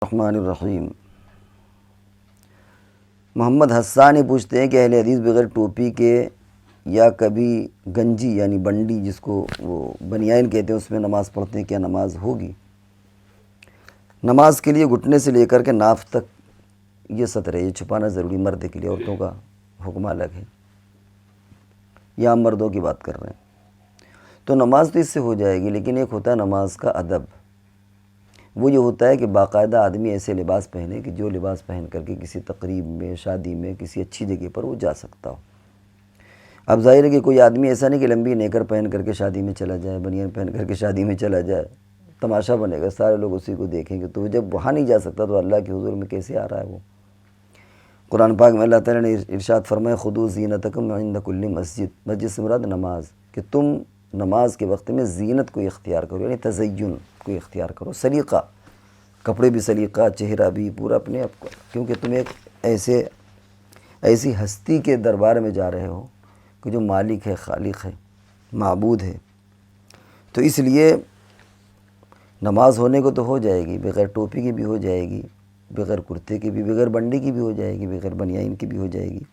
الرحمن الرحیم۔ محمد حسانی پوچھتے ہیں کہ اہل حدیث بغیر ٹوپی کے یا کبھی گنجی یعنی بنڈی جس کو وہ بنیان کہتے ہیں اس میں نماز پڑھتے ہیں، کیا نماز ہوگی؟ نماز کے لیے گھٹنے سے لے کر کے ناف تک یہ سطر ہے، یہ چھپانا ضروری مرد کے لیے، عورتوں کا حکم الگ ہے، یا ہم مردوں کی بات کر رہے ہیں۔ تو نماز تو اس سے ہو جائے گی، لیکن ایک ہوتا ہے نماز کا ادب، وہ یہ ہوتا ہے کہ باقاعدہ آدمی ایسے لباس پہنے کہ جو لباس پہن کر کے کسی تقریب میں، شادی میں، کسی اچھی جگہ پر وہ جا سکتا ہو۔ اب ظاہر ہے کہ کوئی آدمی ایسا نہیں کہ لمبی نیکر پہن کر کے شادی میں چلا جائے، بنیان پہن کر کے شادی میں چلا جائے، تماشا بنے گا، سارے لوگ اسی کو دیکھیں گے، تو جب وہاں نہیں جا سکتا تو اللہ کے حضور میں کیسے آ رہا ہے وہ؟ قرآن پاک میں اللہ تعالیٰ نے ارشاد فرمایا خُذُوا زِینَتَکُمْ عِنْدَ کُلِّ مسجد، مسجد سے مراد نماز، کہ تم نماز کے وقت میں زینت کو اختیار کرو، یعنی تزین کو اختیار کرو، سلیقہ، کپڑے بھی سلیقہ، چہرہ بھی پورا اپنے آپ کو، کیونکہ تم ایک ایسی ہستی کے دربار میں جا رہے ہو کہ جو مالک ہے، خالق ہے، معبود ہے، تو اس لیے نماز ہونے کو تو ہو جائے گی، بغیر ٹوپی کی بھی ہو جائے گی، بغیر کرتے کی بھی، بغیر بنڈی کی بھی ہو جائے گی، بغیر بنیان کی بھی ہو جائے گی،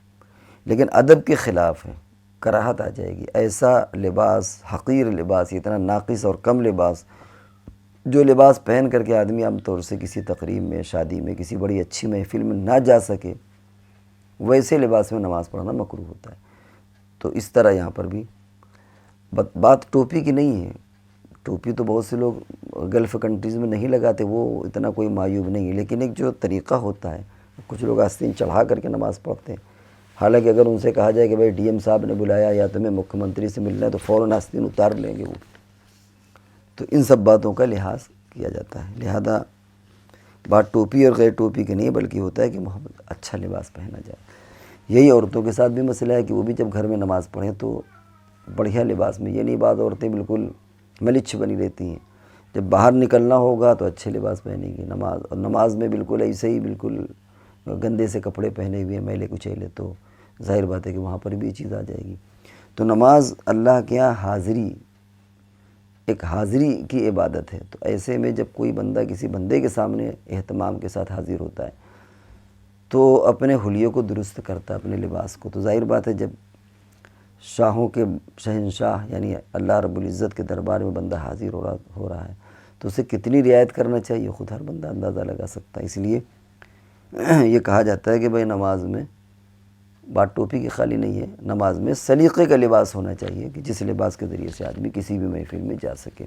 لیکن ادب کے خلاف ہے، کراہت آ جائے گی۔ ایسا لباس، حقیر لباس، اتنا ناقص اور کم لباس، جو لباس پہن کر کے آدمی عام طور سے کسی تقریب میں، شادی میں، کسی بڑی اچھی محفل میں نہ جا سکے، ویسے لباس میں نماز پڑھنا مکروہ ہوتا ہے۔ تو اس طرح یہاں پر بھی بات ٹوپی کی نہیں ہے، ٹوپی تو بہت سے لوگ گلف کنٹریز میں نہیں لگاتے، وہ اتنا کوئی معیوب نہیں ہے، لیکن ایک جو طریقہ ہوتا ہے، کچھ لوگ آستین چڑھا کر کے نماز پڑھتے ہیں، حالانکہ اگر ان سے کہا جائے کہ بھائی ڈی ایم صاحب نے بلایا یا تمہیں مکھیہ منتری سے ملنا ہے تو فوراً آستین اتار لیں گے وہ۔ تو ان سب باتوں کا لحاظ کیا جاتا ہے، لہذا بات ٹوپی اور غیر ٹوپی کی نہیں بلکہ ہوتا ہے کہ محمد اچھا لباس پہنا جائے۔ یہی عورتوں کے ساتھ بھی مسئلہ ہے کہ وہ بھی جب گھر میں نماز پڑھیں تو بڑھیا لباس میں، یہ نہیں بعض عورتیں بالکل ملچھ بنی رہتی ہیں، جب باہر نکلنا ہوگا تو اچھے لباس پہنیں گی، نماز میں بالکل ایسے ہی بالکل گندے سے کپڑے پہنے ہوئے، میلے کچیلے، تو ظاہر بات ہے کہ وہاں پر بھی یہ چیز آ جائے گی۔ تو نماز اللہ کے یہاں حاضری، ایک حاضری کی عبادت ہے، تو ایسے میں جب کوئی بندہ کسی بندے کے سامنے اہتمام کے ساتھ حاضر ہوتا ہے تو اپنے حلیوں کو درست کرتا ہے، اپنے لباس کو، تو ظاہر بات ہے جب شاہوں کے شہنشاہ یعنی اللہ رب العزت کے دربار میں بندہ حاضر ہو رہا ہے تو اسے کتنی رعایت کرنا چاہیے خود ہر بندہ اندازہ لگا سکتا ہے۔ اس لیے یہ کہا جاتا ہے کہ بھائی نماز میں بات ٹوپی کی خالی نہیں ہے، نماز میں سلیقے کا لباس ہونا چاہیے کہ جس لباس کے ذریعے سے آدمی کسی بھی محفل میں جا سکے۔